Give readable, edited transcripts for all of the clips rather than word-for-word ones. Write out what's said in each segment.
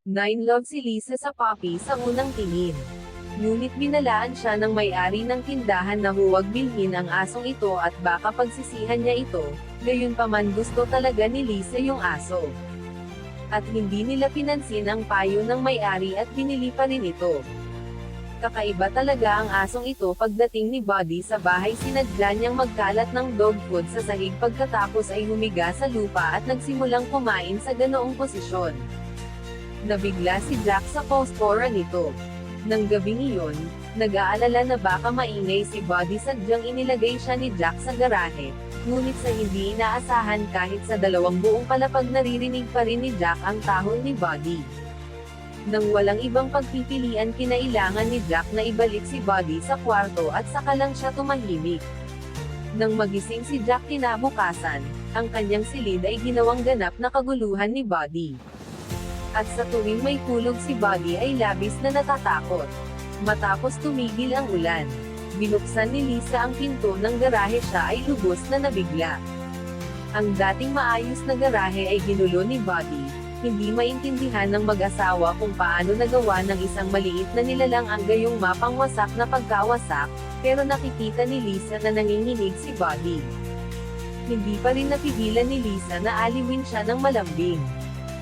Nine love si Lisa sa Poppy sa unang tingin. Ngunit binalaan siya ng may-ari ng tindahan na huwag bilhin ang asong ito at baka pagsisihan niya ito, gayunpaman gusto talaga ni Lisa yung aso. At hindi nila pinansin ang payo ng may-ari at binili pa rin ito. Kakaiba talaga ang asong ito pagdating ni Buddy sa bahay, sinadya niyang magkalat ng dog food sa sahig pagkatapos ay humiga sa lupa at nagsimulang kumain sa ganoong posisyon. Nabigla si Jack sa postura nito. Nang gabing iyon, nag-aalala na baka maingay si Buddy, sadyang inilagay siya ni Jack sa garahe, ngunit sa hindi inaasahan kahit sa 2 buong palapag naririnig pa rin ni Jack ang tahol ni Buddy. Nang walang ibang pagpipilian, kinailangan ni Jack na ibalik si Buddy sa kwarto at saka lang siya tumahimik. Nang magising si Jack kinabukasan, ang kanyang silid ay ginawang ganap na kaguluhan ni Buddy. At sa tuwing may tulog si Buddy ay labis na natatakot. Matapos tumigil ang ulan, binuksan ni Lisa ang pinto ng garahe, siya ay lubos na nabigla. Ang dating maayos na garahe ay ginulo ni Buddy. Hindi maintindihan ng mag-asawa kung paano nagawa ng isang maliit na nilalang ang gayong mapangwasak na pagkawasak, pero nakikita ni Lisa na nanginginig si Buddy. Hindi pa rin napigilan ni Lisa na aliwin siya ng malambing.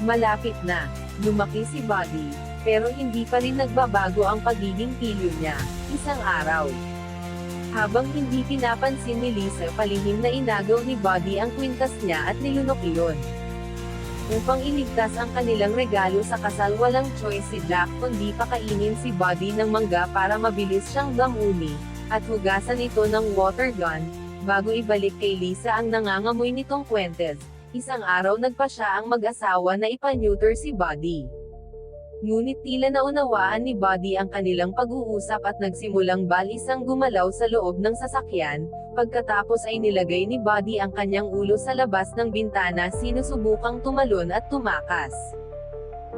Malapit na, lumaki si Buddy, pero hindi pa rin nagbabago ang pagiging pilyo niya, isang araw. Habang hindi pinapansin ni Lisa, palihim na inagaw ni Buddy ang kwintas niya at nilunok iyon. Upang iligtas ang kanilang regalo sa kasal, walang choice si Jack kundi pakainin si Buddy ng mangga para mabilis siyang damuni, at hugasan ito ng water gun, bago ibalik kay Lisa ang nangangamoy nitong kwentes. Isang araw nagpa siya ang mag-asawa na ipa-neuter si Buddy. Ngunit tila naunawaan ni Buddy ang kanilang pag-uusap at nagsimulang balisang gumalaw sa loob ng sasakyan, pagkatapos ay nilagay ni Buddy ang kanyang ulo sa labas ng bintana, sinusubukang tumalon at tumakas.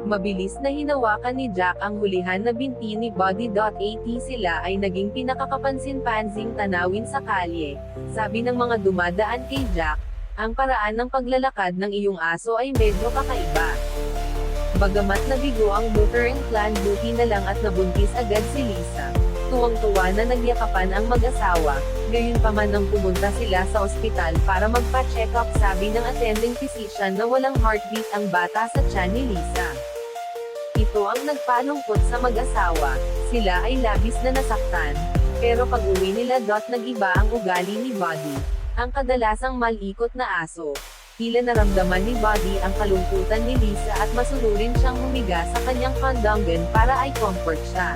Mabilis na hinawakan ni Jack ang hulihan na binti ni Buddy. At sila ay naging pinakakapansin-pansing tanawin sa kalye. Sabi ng mga dumadaan kay Jack, ang paraan ng paglalakad ng iyong aso ay medyo kakaiba. Bagamat nabigo ang Buttering clan, buti na lang at nabuntis agad si Lisa. Tuwang-tuwa na nagyakapan ang mag-asawa, gayunpaman nang pumunta sila sa ospital para magpa-check up, sabi ng attending physician na walang heartbeat ang bata sa tiyan ni Lisa. Ito ang nagpalungkot sa mag-asawa, sila ay labis na nasaktan, pero pag-uwi nila. Nag-iba ang ugali ni Buddy. Ang kadalasang malikot na aso. Tila naramdaman ni Buddy ang kalungkutan ni Lisa at masunurin siyang humiga sa kanyang kandanggan para ay comfort siya.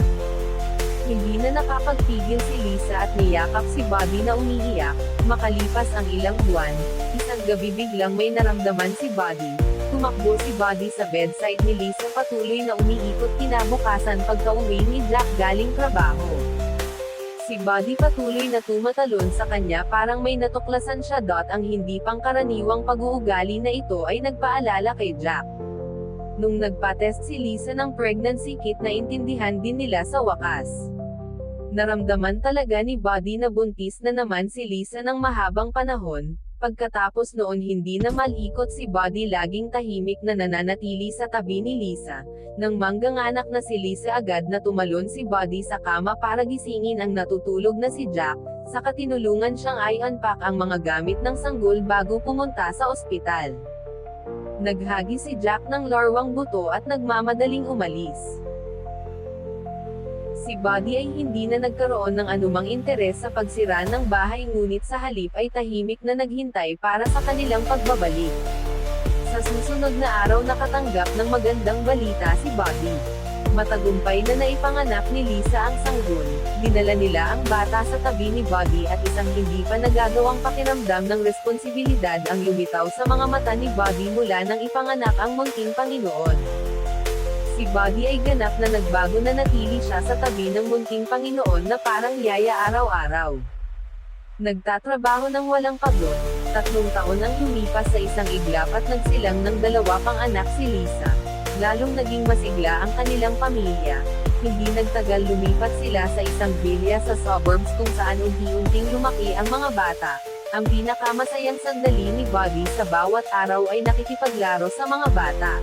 Hindi na nakapagpigil si Lisa at niyakap si Buddy na umiiyak. Makalipas ang ilang buwan, isang gabi biglang may naramdaman si Buddy. Tumakbo si Buddy sa bedside ni Lisa, patuloy na umiikot kinabukasan pagka-uwi ni Jack galing trabaho. Si Buddy patuloy na tumatalon sa kanya, parang may natuklasan siya. Ang hindi pangkaraniwang pag-uugali na ito ay nagpaalala kay Jack. Nung nagpa-test si Lisa ng pregnancy kit, naintindihan din nila sa wakas. Naramdaman talaga ni Buddy na buntis na naman si Lisa ng mahabang panahon. Pagkatapos noon hindi na malikot si Buddy, laging tahimik na nananatili sa tabi ni Lisa. Nang mangganganak na si Lisa, agad na tumalon si Buddy sa kama para gisingin ang natutulog na si Jack, saka tinulungan siyang i-unpack ang mga gamit ng sanggol bago pumunta sa ospital. Naghagi si Jack ng larwang buto at nagmamadaling umalis. Si Buddy ay hindi na nagkaroon ng anumang interes sa pagsira ng bahay, ngunit sa halip ay tahimik na naghintay para sa kanilang pagbabalik. Sa susunod na araw nakatanggap ng magandang balita si Buddy. Matagumpay na naipanganak ni Lisa ang sanggol. Dinala nila ang bata sa tabi ni Buddy at isang hindi pa nagagawang pakiramdam ng responsibilidad ang lumitaw sa mga mata ni Buddy mula nang ipanganak ang munting Panginoon. Si Buddy ay ganap na nagbago, na natili siya sa tabi ng munting Panginoon na parang yaya araw-araw. Nagtatrabaho ng walang pagod. 3 taon ang lumipas sa isang iglap at nagsilang ng 2 pang anak si Lisa. Lalong naging masigla ang kanilang pamilya. Hindi nagtagal lumipat sila sa isang villa sa suburbs kung saan unti-unting lumaki ang mga bata. Ang pinakamasayang sandali ni Buddy sa bawat araw ay nakikipaglaro sa mga bata.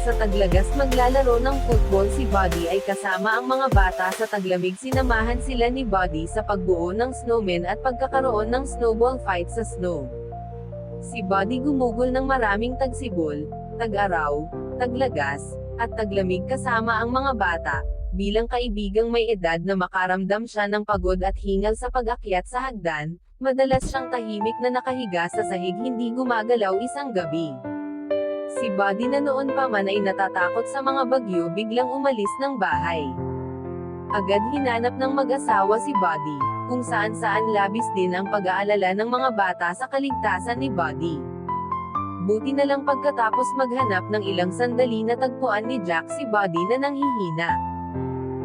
Sa Taglagas maglalaro ng football si Buddy ay kasama ang mga bata sa taglamig. Sinamahan sila ni Buddy sa pagbuo ng snowman at pagkakaroon ng snowball fight sa snow. Si Buddy gumugol ng maraming tagsibol, tag-araw, taglagas, at taglamig kasama ang mga bata. Bilang kaibigang may edad na makaramdam siya ng pagod at hingal sa pag-akyat sa hagdan, madalas siyang tahimik na nakahiga sa sahig hindi gumagalaw isang gabi. Si Buddy na noon pa man ay natatakot sa mga bagyo biglang umalis ng bahay. Agad hinanap ng mag-asawa si Buddy, kung saan-saan labis din ang pag-aalala ng mga bata sa kaligtasan ni Buddy. Buti na lang pagkatapos maghanap ng ilang sandali natagpuan ni Jack si Buddy na nanghihina.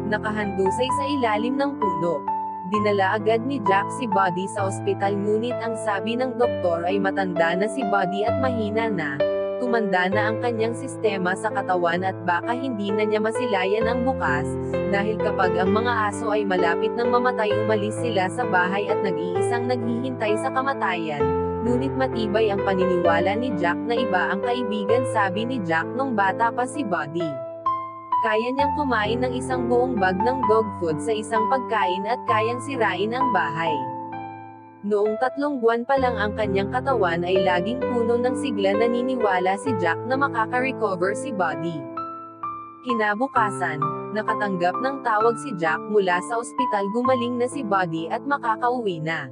Nakahandusay sa ilalim ng puno. Dinala agad ni Jack si Buddy sa ospital ngunit ang sabi ng doktor ay matanda na si Buddy at mahina na. Tumanda na ang kanyang sistema sa katawan at baka hindi na niya masilayan ang bukas, dahil kapag ang mga aso ay malapit ng mamatay umalis sila sa bahay at nag-iisang naghihintay sa kamatayan. Ngunit matibay ang paniniwala ni Jack na iba ang kaibigan. Sabi ni Jack nung bata pa si Buddy. Kaya niyang kumain ng isang buong bag ng dog food sa isang pagkain at kayang sirain ang bahay. Noong 3 buwan pa lang ang kanyang katawan ay laging puno ng sigla. Naniniwala si Jack na makaka-recover si Buddy. Kinabukasan, nakatanggap ng tawag si Jack mula sa ospital. Gumaling na si Buddy at makakauwi na.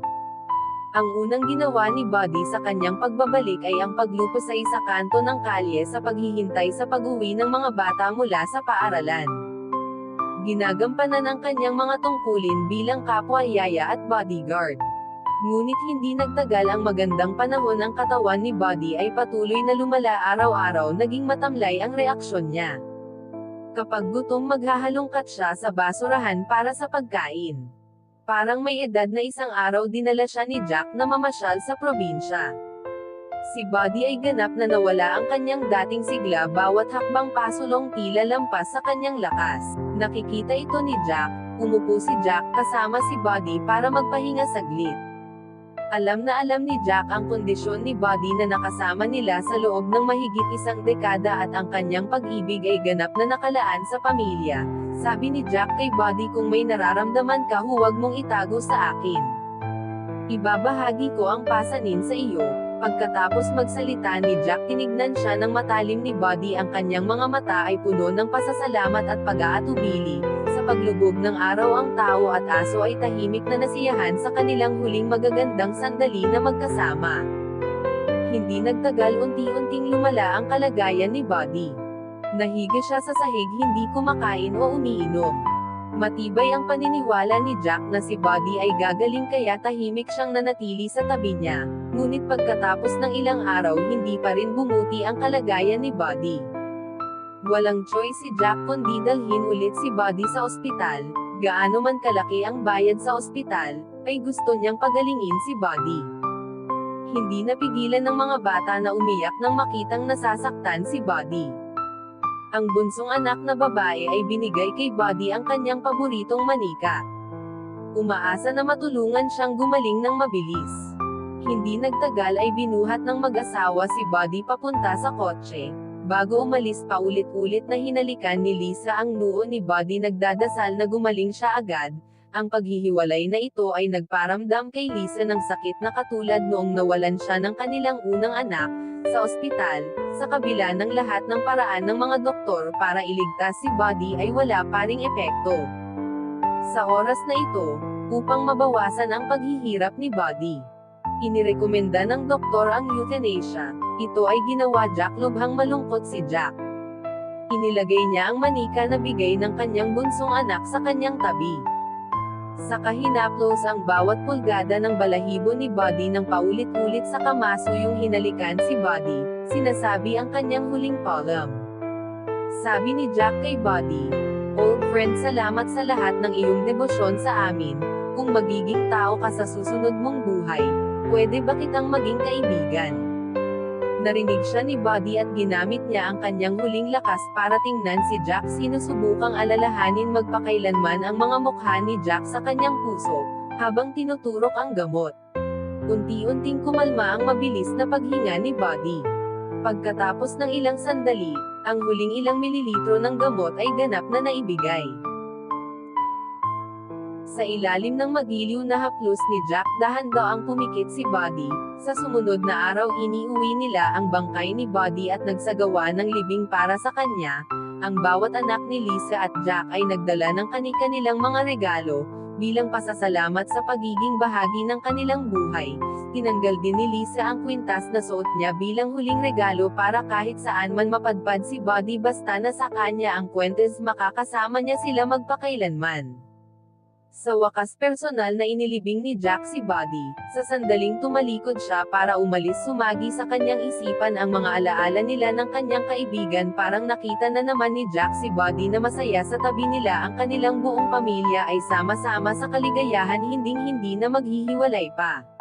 Ang unang ginawa ni Buddy sa kanyang pagbabalik ay ang paglupo sa isa kanto ng kalye sa paghihintay sa pag-uwi ng mga bata mula sa paaralan. Ginagampanan ang kanyang mga tungkulin bilang kapwa-yaya at bodyguard. Ngunit hindi nagtagal ang magandang panahon. Ang katawan ni Buddy ay patuloy na lumala araw-araw. Naging matamlay ang reaksyon niya. Kapag gutom maghahalongkat siya sa basurahan para sa pagkain. Parang may edad na isang araw dinala siya ni Jack na mamasyal sa probinsya. Si Buddy ay ganap na nawala ang kanyang dating sigla. Bawat hakbang pasulong tila lampas sa kanyang lakas. Nakikita ito ni Jack. Umupo si Jack kasama si Buddy para magpahinga saglit. Alam na alam ni Jack ang kondisyon ni Buddy na nakasama nila sa loob ng mahigit 1 dekada at ang kanyang pag-ibig ay ganap na nakalaan sa pamilya. Sabi ni Jack kay Buddy, kung may nararamdaman ka huwag mong itago sa akin. Ibabahagi ko ang pasanin sa iyo. Pagkatapos magsalita ni Jack tinignan siya ng matalim ni Buddy. Ang kanyang mga mata ay puno ng pasasalamat at pag-aatubili. Sa paglubog ng araw ang tao at aso ay tahimik na nasiyahan sa kanilang huling magagandang sandali na magkasama. Hindi nagtagal unti-unting lumala ang kalagayan ni Buddy. Nahiga siya sa sahig, hindi kumakain o umiinom. Matibay ang paniniwala ni Jack na si Buddy ay gagaling kaya tahimik siyang nanatili sa tabi niya. Ngunit pagkatapos ng ilang araw hindi pa rin bumuti ang kalagayan ni Buddy. Walang choice si Jack kundi dalhin ulit si Buddy sa ospital. Gaano man kalaki ang bayad sa ospital, ay gusto niyang pagalingin si Buddy. Hindi napigilan ng mga bata na umiyak nang makitang nasasaktan si Buddy. Ang bunsong anak na babae ay binigay kay Buddy ang kanyang paboritong manika. Umaasa na matulungan siyang gumaling ng mabilis. Hindi nagtagal ay binuhat ng mag-asawa si Buddy papunta sa kotse. Bago umalis paulit-ulit na hinalikan ni Lisa ang noo ni Buddy. Nagdadasal na gumaling siya agad. Ang paghihiwalay na ito ay nagparamdam kay Lisa ng sakit na katulad noong nawalan siya ng kanilang unang anak, sa ospital. Sa kabila ng lahat ng paraan ng mga doktor para iligtas si Buddy ay wala pa ring epekto. Sa oras na ito, upang mabawasan ang paghihirap ni Buddy, inirekomenda ng doktor ang euthanasia. Ito ay ginawa Jack. Lubhang malungkot si Jack. Inilagay niya ang manika na bigay ng kanyang bunsong anak sa kanyang tabi. Saka hinaplos ang bawat pulgada ng balahibo ni Buddy nang paulit-ulit sa kamaso yung hinalikan si Buddy. Sinasabi ang kanyang huling poem. Sabi ni Jack kay Buddy, "Old friend, salamat sa lahat ng iyong debosyon sa amin. Kung magiging tao ka sa susunod mong buhay, pwede ba kitang maging kaibigan?" Narinig siya ni Buddy at ginamit niya ang kanyang huling lakas para tingnan si Jack. Sinusubukang alalahanin magpakailanman ang mga mukha ni Jack sa kanyang puso, habang tinuturok ang gamot. Unti-unting kumalma ang mabilis na paghinga ni Buddy. Pagkatapos ng ilang sandali, Ang huling ilang mililitro ng gamot ay ganap na naibigay. Sa ilalim ng magiliw na haplos ni Jack, dahan daw ang pumikit si Buddy. Sa sumunod na araw iniuwi nila ang bangkay ni Buddy at nagsagawa ng libing para sa kanya. Ang bawat anak ni Lisa at Jack ay nagdala ng kani-kanilang mga regalo, bilang pasasalamat sa pagiging bahagi ng kanilang buhay. Tinanggal din ni Lisa ang kwintas na suot niya bilang huling regalo para kahit saan man mapadpad si Buddy basta nasa kanya ang kwintas makakasama niya sila magpakailanman. Sa wakas personal na inilibing ni Jack si Buddy. Sa sandaling tumalikod siya para umalis sumagi sa kanyang isipan ang mga alaala nila ng kanyang kaibigan parang nakita na naman ni Jack si Buddy na masaya sa tabi nila ang kanilang buong pamilya ay sama-sama sa kaligayahan hinding-hindi na maghihiwalay pa.